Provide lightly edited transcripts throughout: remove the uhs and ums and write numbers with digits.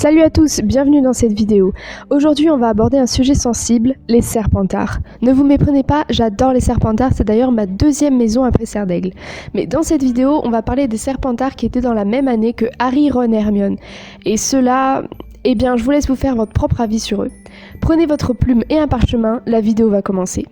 Salut à tous, bienvenue dans cette vidéo. Aujourd'hui on va aborder un sujet sensible, les Serpentards. Ne vous méprenez pas, j'adore les Serpentards, c'est d'ailleurs ma deuxième maison après Serre d'Aigle. Mais dans cette vidéo, on va parler des Serpentards qui étaient dans la même année que Harry, Ron et Hermione. Et ceux-là, eh bien je vous laisse vous faire votre propre avis sur eux. Prenez votre plume et un parchemin, la vidéo va commencer.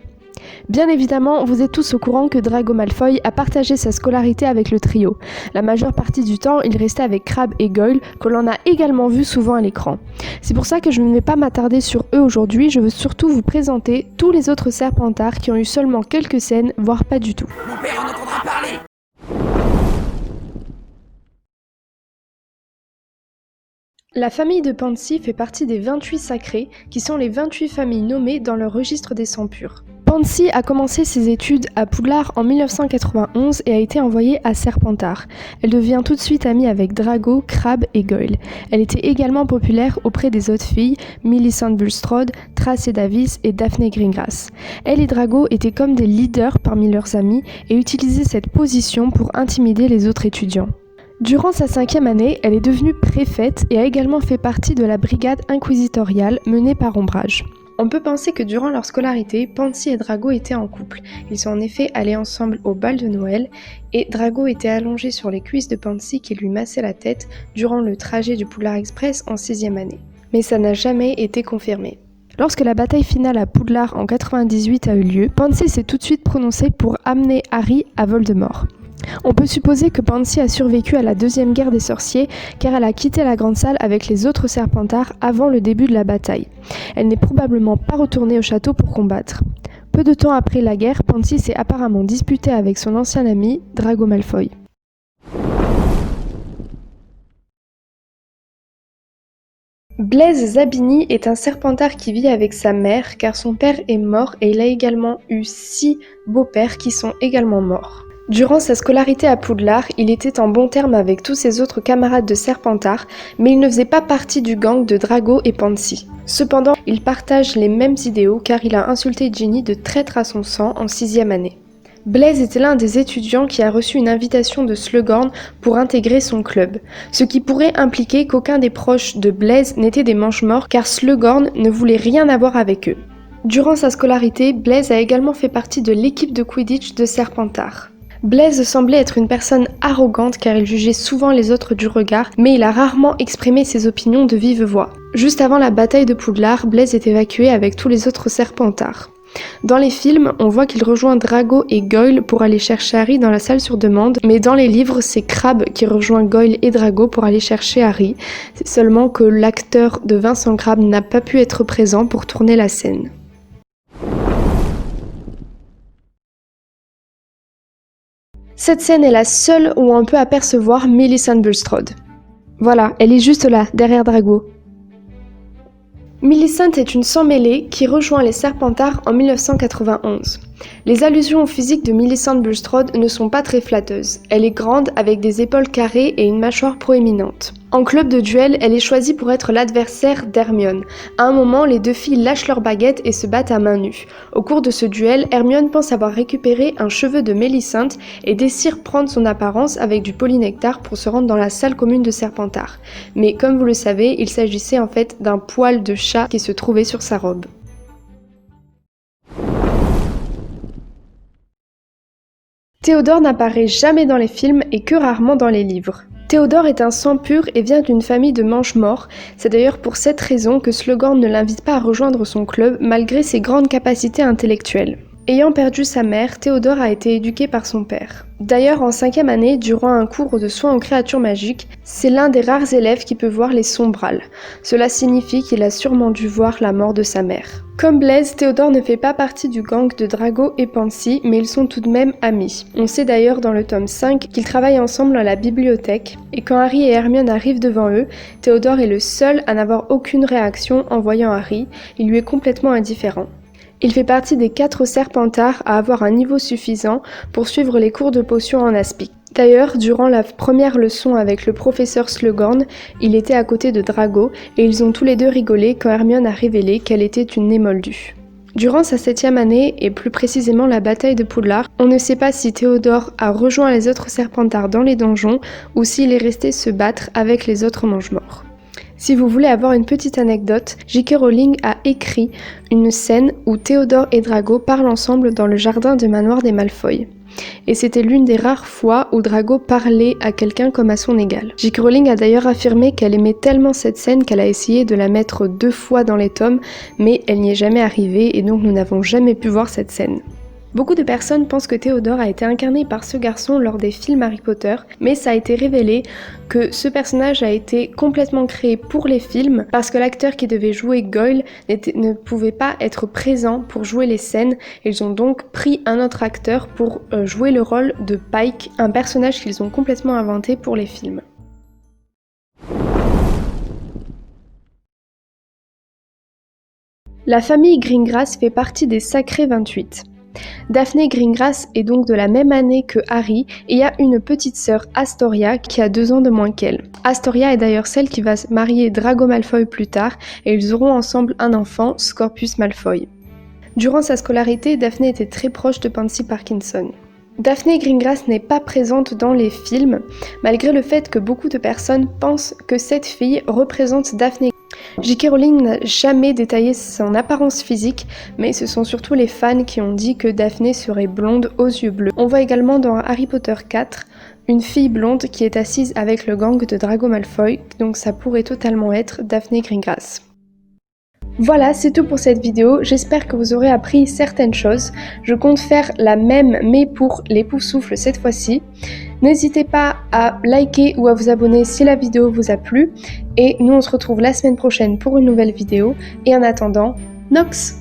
Bien évidemment, vous êtes tous au courant que Drago Malfoy a partagé sa scolarité avec le trio. La majeure partie du temps, il restait avec Crabbe et Goyle, que l'on a également vu souvent à l'écran. C'est pour ça que je ne vais pas m'attarder sur eux aujourd'hui, je veux surtout vous présenter tous les autres Serpentards qui ont eu seulement quelques scènes, voire pas du tout. Mon père en entendra parler. La famille de Pansy fait partie des 28 sacrés, qui sont les 28 familles nommées dans le registre des sangs purs. Pansy a commencé ses études à Poudlard en 1991 et a été envoyée à Serpentard. Elle devient tout de suite amie avec Drago, Crabbe et Goyle. Elle était également populaire auprès des autres filles, Millicent Bulstrode, Tracey Davis et Daphne Greengrass. Elle et Drago étaient comme des leaders parmi leurs amis et utilisaient cette position pour intimider les autres étudiants. Durant sa 5e année, elle est devenue préfète et a également fait partie de la brigade inquisitoriale menée par Ombrage. On peut penser que durant leur scolarité, Pansy et Drago étaient en couple. Ils sont en effet allés ensemble au bal de Noël et Drago était allongé sur les cuisses de Pansy qui lui massait la tête durant le trajet du Poudlard Express en 6e année. Mais ça n'a jamais été confirmé. Lorsque la bataille finale à Poudlard en 98 a eu lieu, Pansy s'est tout de suite prononcée pour amener Harry à Voldemort. On peut supposer que Pansy a survécu à la deuxième guerre des sorciers car elle a quitté la grande salle avec les autres Serpentards avant le début de la bataille. Elle n'est probablement pas retournée au château pour combattre. Peu de temps après la guerre, Pansy s'est apparemment disputée avec son ancien ami, Drago Malfoy. Blaise Zabini est un Serpentard qui vit avec sa mère car son père est mort et il a également eu 6 beaux-pères qui sont également morts. Durant sa scolarité à Poudlard, il était en bon terme avec tous ses autres camarades de Serpentard, mais il ne faisait pas partie du gang de Drago et Pansy. Cependant, il partage les mêmes idéaux car il a insulté Ginny de traître à son sang en 6e année. Blaise était l'un des étudiants qui a reçu une invitation de Slughorn pour intégrer son club, ce qui pourrait impliquer qu'aucun des proches de Blaise n'était des mange-morts car Slughorn ne voulait rien avoir avec eux. Durant sa scolarité, Blaise a également fait partie de l'équipe de Quidditch de Serpentard. Blaise semblait être une personne arrogante car il jugeait souvent les autres du regard, mais il a rarement exprimé ses opinions de vive voix. Juste avant la bataille de Poudlard, Blaise est évacué avec tous les autres Serpentards. Dans les films, on voit qu'il rejoint Drago et Goyle pour aller chercher Harry dans la salle sur demande, mais dans les livres, c'est Crabbe qui rejoint Goyle et Drago pour aller chercher Harry. C'est seulement que l'acteur de Vincent Crabbe n'a pas pu être présent pour tourner la scène. Cette scène est la seule où on peut apercevoir Millicent Bulstrode. Voilà, elle est juste là, derrière Drago. Millicent est une sans-mêlée qui rejoint les Serpentards en 1991. Les allusions au physique de Millicent Bulstrode ne sont pas très flatteuses. Elle est grande avec des épaules carrées et une mâchoire proéminente. En club de duel, elle est choisie pour être l'adversaire d'Hermione. À un moment, les deux filles lâchent leurs baguettes et se battent à main nue. Au cours de ce duel, Hermione pense avoir récupéré un cheveu de Millicent et désire prendre son apparence avec du polynectar pour se rendre dans la salle commune de Serpentard. Mais comme vous le savez, il s'agissait en fait d'un poil de chat qui se trouvait sur sa robe. Théodore n'apparaît jamais dans les films et que rarement dans les livres. Théodore est un sang pur et vient d'une famille de mange-morts. C'est d'ailleurs pour cette raison que Slughorn ne l'invite pas à rejoindre son club malgré ses grandes capacités intellectuelles. Ayant perdu sa mère, Théodore a été éduqué par son père. D'ailleurs, en 5e année, durant un cours de soins aux créatures magiques, c'est l'un des rares élèves qui peut voir les sombrales. Cela signifie qu'il a sûrement dû voir la mort de sa mère. Comme Blaise, Théodore ne fait pas partie du gang de Drago et Pansy, mais ils sont tout de même amis. On sait d'ailleurs dans le tome 5 qu'ils travaillent ensemble à la bibliothèque, et quand Harry et Hermione arrivent devant eux, Théodore est le seul à n'avoir aucune réaction en voyant Harry, il lui est complètement indifférent. Il fait partie des 4 Serpentards à avoir un niveau suffisant pour suivre les cours de potions en aspic. D'ailleurs, durant la première leçon avec le professeur Slughorn, il était à côté de Drago et ils ont tous les deux rigolé quand Hermione a révélé qu'elle était une Némoldue. Durant sa 7e année, et plus précisément la bataille de Poudlard, on ne sait pas si Théodore a rejoint les autres Serpentards dans les donjons ou s'il est resté se battre avec les autres mange-morts. Si vous voulez avoir une petite anecdote, J.K. Rowling a écrit une scène où Théodore et Drago parlent ensemble dans le jardin du manoir des Malfoy. Et c'était l'une des rares fois où Drago parlait à quelqu'un comme à son égal. J.K. Rowling a d'ailleurs affirmé qu'elle aimait tellement cette scène qu'elle a essayé de la mettre 2 fois dans les tomes, mais elle n'y est jamais arrivée et donc nous n'avons jamais pu voir cette scène. Beaucoup de personnes pensent que Théodore a été incarné par ce garçon lors des films Harry Potter, mais ça a été révélé que ce personnage a été complètement créé pour les films parce que l'acteur qui devait jouer Goyle ne pouvait pas être présent pour jouer les scènes et ils ont donc pris un autre acteur pour jouer le rôle de Pike, un personnage qu'ils ont complètement inventé pour les films. La famille Greengrass fait partie des Sacrés 28. Daphné Greengrass est donc de la même année que Harry et a une petite sœur Astoria qui a 2 ans de moins qu'elle. Astoria est d'ailleurs celle qui va marier Drago Malfoy plus tard et ils auront ensemble un enfant, Scorpius Malfoy. Durant sa scolarité, Daphné était très proche de Pansy Parkinson. Daphné Greengrass n'est pas présente dans les films, malgré le fait que beaucoup de personnes pensent que cette fille représente Daphné. J.K. Rowling n'a jamais détaillé son apparence physique, mais ce sont surtout les fans qui ont dit que Daphné serait blonde aux yeux bleus. On voit également dans Harry Potter 4 une fille blonde qui est assise avec le gang de Drago Malfoy, donc ça pourrait totalement être Daphné Greengrass. Voilà, c'est tout pour cette vidéo, j'espère que vous aurez appris certaines choses. Je compte faire la même mais pour les Poufsouffles cette fois-ci. N'hésitez pas à liker ou à vous abonner si la vidéo vous a plu. Et nous on se retrouve la semaine prochaine pour une nouvelle vidéo. Et en attendant, Nox!